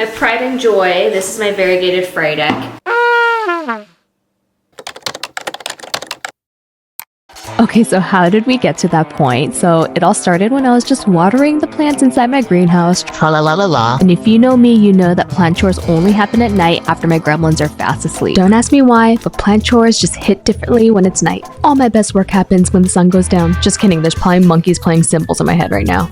My pride and joy, this is my Variegated Frydek. Okay, so how did we get to that point? So it all started when I was just watering the plants inside my greenhouse. Tra-la-la-la-la. And if you know me, you know that plant chores only happen at night after my gremlins are fast asleep. Don't ask me why, but plant chores just hit differently when it's night. All my best work happens when the sun goes down. Just kidding, there's probably monkeys playing cymbals in my head right now.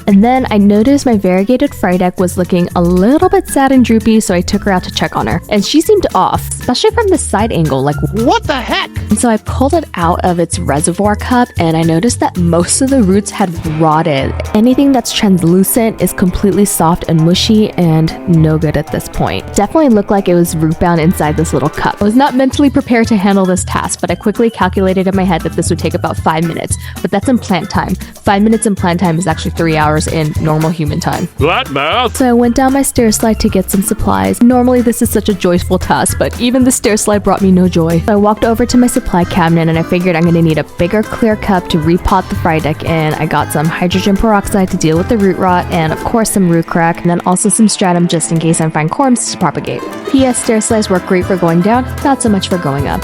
And then I noticed my Variegated Frydek was looking a little bit sad and droopy, so I took her out to check on her. And she seemed off, especially from the side angle, like What the heck? and so I pulled it out of its reservoir cup and I noticed that most of the roots had rotted. Anything that's translucent is completely soft and mushy and no good at this point. Definitely looked like it was root bound inside this little cup. I was not mentally prepared to handle this task, but I quickly calculated in my head that this would take about 5 minutes. But that's in plant time. 5 minutes in plant time is actually 3 hours in normal human time. That math? So I went down my stair slide to get some supplies. Normally this is such a joyful task, but even the stair slide brought me no joy. So I walked over to my supply cabinet and I figured I'm gonna need a bigger clear cup to repot the Frydek in. I got some hydrogen peroxide to deal with the root rot and of course some root crack and then also some stratum just in case I find corms to propagate. P.S. Stair slides work great for going down, not so much for going up.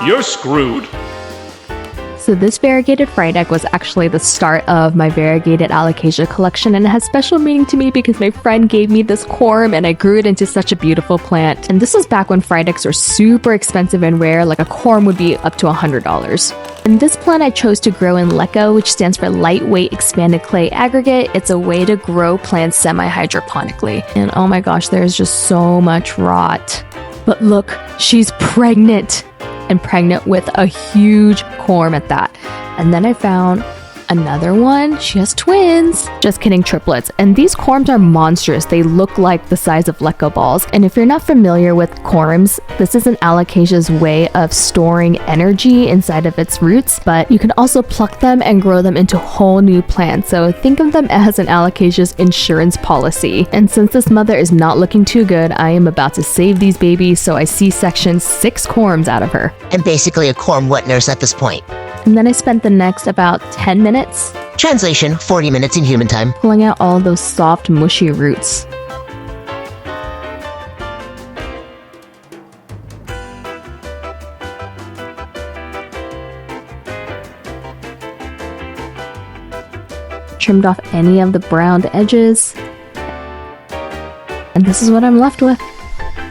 You're screwed. So this Variegated Frydek was actually the start of my Variegated Alocasia collection and it has special meaning to me because my friend gave me this corm and I grew it into such a beautiful plant. And this was back when Frydeks were super expensive and rare, like a corm would be up to $100. And this plant I chose to grow in LECA, which stands for Lightweight Expanded Clay Aggregate. It's a way to grow plants semi-hydroponically. And oh my gosh, there's just so much rot. But look, she's pregnant! And pregnant with a huge corm at that. And then I found another one. She has twins. Just kidding, triplets. And these corms are monstrous. They look like the size of LECA balls. And if you're not familiar with corms, this is an Alocasia's way of storing energy inside of its roots, but you can also pluck them and grow them into whole new plants. So think of them as an Alocasia's insurance policy. And since this mother is not looking too good, I am about to save these babies, so I C-sectioned 6 corms out of her. I'm basically a corm wet nurse at this point. And then I spent the next about 10 minutes Translation, 40 minutes in human time. pulling out all those soft, mushy roots. Trimmed off any of the browned edges. And this is what I'm left with.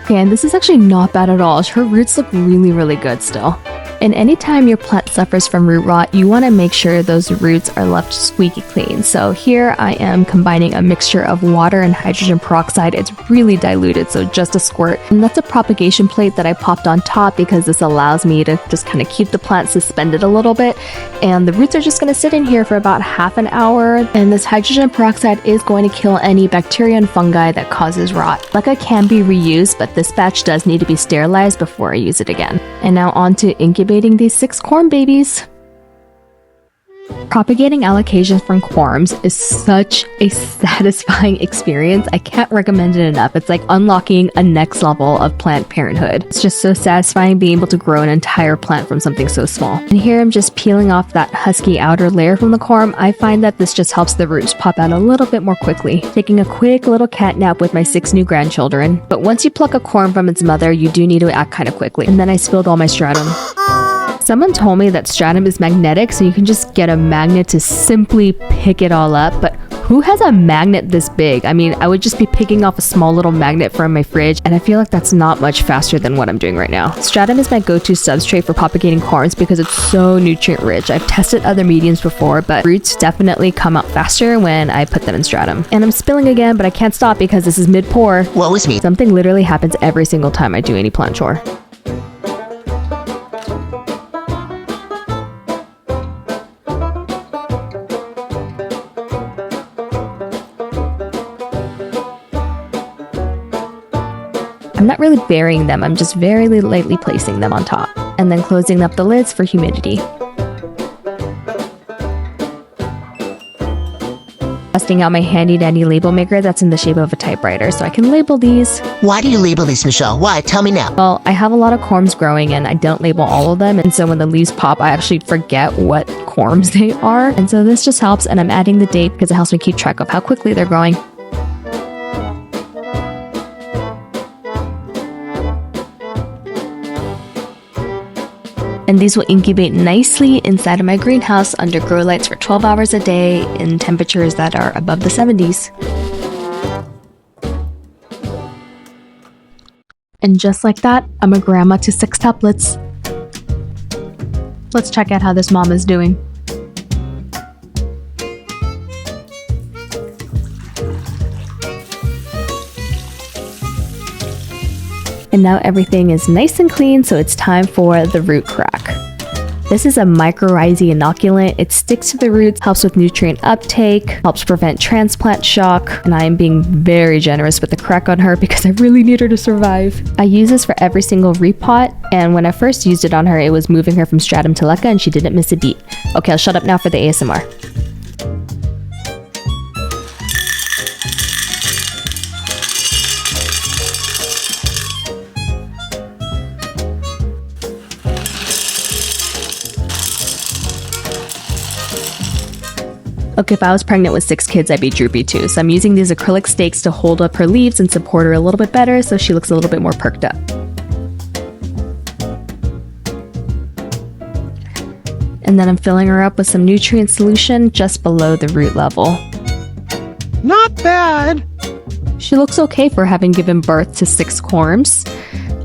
Okay, and this is actually not bad at all. Her roots look really, really good still. And anytime your plant suffers from root rot, you want to make sure those roots are left squeaky clean. So here I am combining a mixture of water and hydrogen peroxide. It's really diluted, so just a squirt. And that's a propagation plate that I popped on top because this allows me to just kind of keep the plant suspended a little bit. And the roots are just going to sit in here for about half an hour. And this hydrogen peroxide is going to kill any bacteria and fungi that causes rot. LECA can be reused, but this batch does need to be sterilized before I use it again. And now on to incubating these 6 corm babies. Propagating Alocasias from corms is such a satisfying experience. I can't recommend it enough. It's like unlocking a next level of plant parenthood. It's just so satisfying being able to grow an entire plant from something so small. And here I'm just peeling off that husky outer layer from the corm. I find that this just helps the roots pop out a little bit more quickly. Taking a quick little cat nap with my 6 new grandchildren. But once you pluck a corm from its mother, you do need to act kind of quickly. And then I spilled all my stratum. Someone told me that stratum is magnetic, so you can just get a magnet to simply pick it all up, but who has a magnet this big? I mean, I would just be picking off a small little magnet from my fridge, and I feel like that's not much faster than what I'm doing right now. Stratum is my go-to substrate for propagating corms because it's so nutrient rich. I've tested other mediums before, but roots definitely come out faster when I put them in stratum. And I'm spilling again, but I can't stop because this is mid-pour. Woe is me. Something literally happens every single time I do any plant chore. I'm not really burying them, I'm just very lightly placing them on top, and then closing up the lids for humidity. Testing out my handy dandy label maker that's in the shape of a typewriter so I can label these. Why do you label these, Michelle? Why? Tell me now. Well, I have a lot of corms growing and I don't label all of them, and so when the leaves pop, I actually forget what corms they are. And so this just helps, and I'm adding the date because it helps me keep track of how quickly they're growing. And these will incubate nicely inside of my greenhouse under grow lights for 12 hours a day in temperatures that are above the 70s. And just like that, I'm a grandma to sextuplets. Let's check out how this mom is doing. And now everything is nice and clean, so it's time for the root crack. This is a mycorrhizae inoculant. It sticks to the roots, helps with nutrient uptake, helps prevent transplant shock, and I am being very generous with the crack on her because I really need her to survive. I use this for every single repot, and when I first used it on her, it was moving her from stratum to LECA and she didn't miss a beat. Okay, I'll shut up now for the ASMR. Okay, if I was pregnant with 6 kids, I'd be droopy too. So I'm using these acrylic stakes to hold up her leaves and support her a little bit better so she looks a little bit more perked up. And then I'm filling her up with some nutrient solution just below the root level. Not bad. She looks okay for having given birth to 6 corms.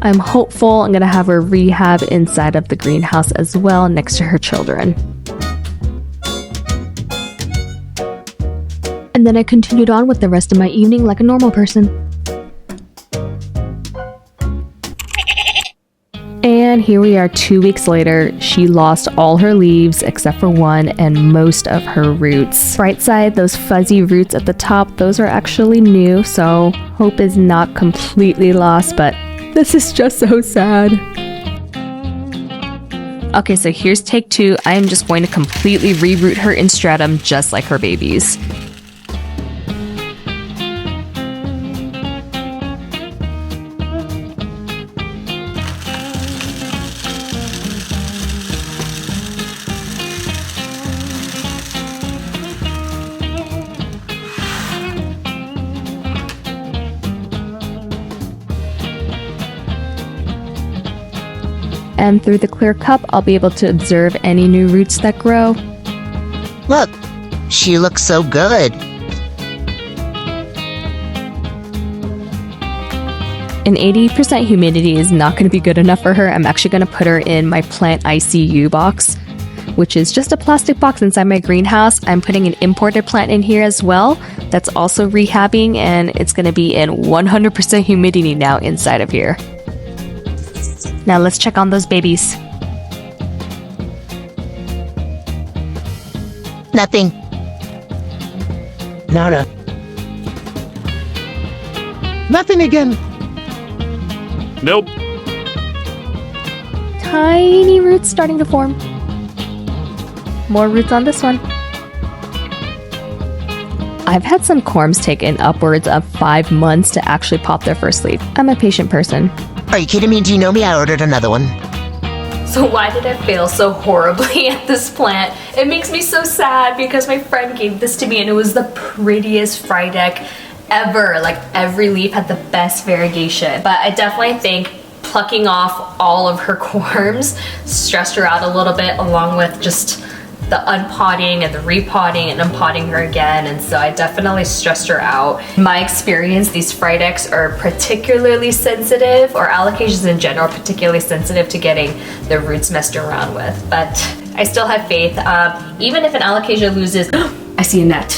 I'm hopeful I'm gonna have her rehab inside of the greenhouse as well next to her children. And then I continued on with the rest of my evening like a normal person. And here we are 2 weeks later. She lost all her leaves except for one and most of her roots. Right side, those fuzzy roots at the top, those are actually new, so hope is not completely lost, but this is just so sad. Okay, so here's take 2. I am just going to completely reroot her in stratum just like her babies. And through the clear cup, I'll be able to observe any new roots that grow. Look, she looks so good. And 80% humidity is not going to be good enough for her. I'm actually going to put her in my plant ICU box, which is just a plastic box inside my greenhouse. I'm putting an imported plant in here as well that's also rehabbing, and it's going to be in 100% humidity now inside of here. Now let's check on those babies. Nothing. Nada. Nothing again. Nope. Tiny roots starting to form. More roots on this one. I've had some corms take in upwards of 5 months to actually pop their first leaf. I'm a patient person. Are you kidding me? Do you know me? I ordered another one. So why did I fail so horribly at this plant? It makes me so sad because my friend gave this to me and it was the prettiest Frydek ever. Like every leaf had the best variegation. But I definitely think plucking off all of her corms stressed her out a little bit, along with just the unpotting and the repotting and unpotting her again, and so I definitely stressed her out. In my experience, these Frydeks are particularly sensitive, or Alocasias in general, particularly sensitive to getting their roots messed around with, but I still have faith. Even if an Alocasia loses, I see a net.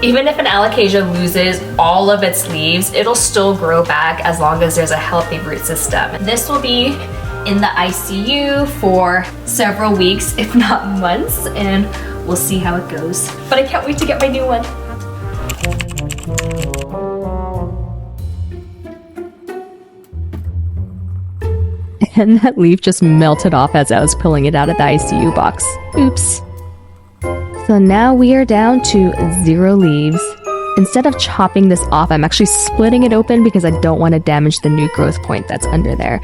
Even if an Alocasia loses all of its leaves, it'll still grow back as long as there's a healthy root system. This will be in the ICU for several weeks, if not months, and we'll see how it goes. But I can't wait to get my new one. And that leaf just melted off as I was pulling it out of the ICU box. Oops. So now we are down to 0 leaves. Instead of chopping this off, I'm actually splitting it open because I don't want to damage the new growth point that's under there.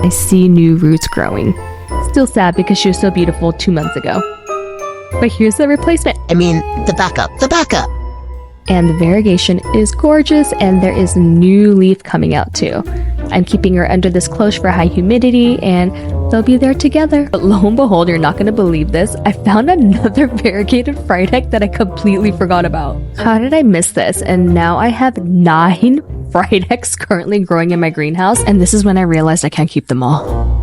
I see new roots growing. Still sad because she was so beautiful 2 months ago. But here's the replacement. I mean, the backup. And the variegation is gorgeous, and there is new leaf coming out too. I'm keeping her under this cloche for high humidity, and they'll be there together. But lo and behold, you're not going to believe this, I found another variegated Frydek that I completely forgot about. How did I miss this? And now I have 9 Frydeks currently growing in my greenhouse, and this is when I realized I can't keep them all.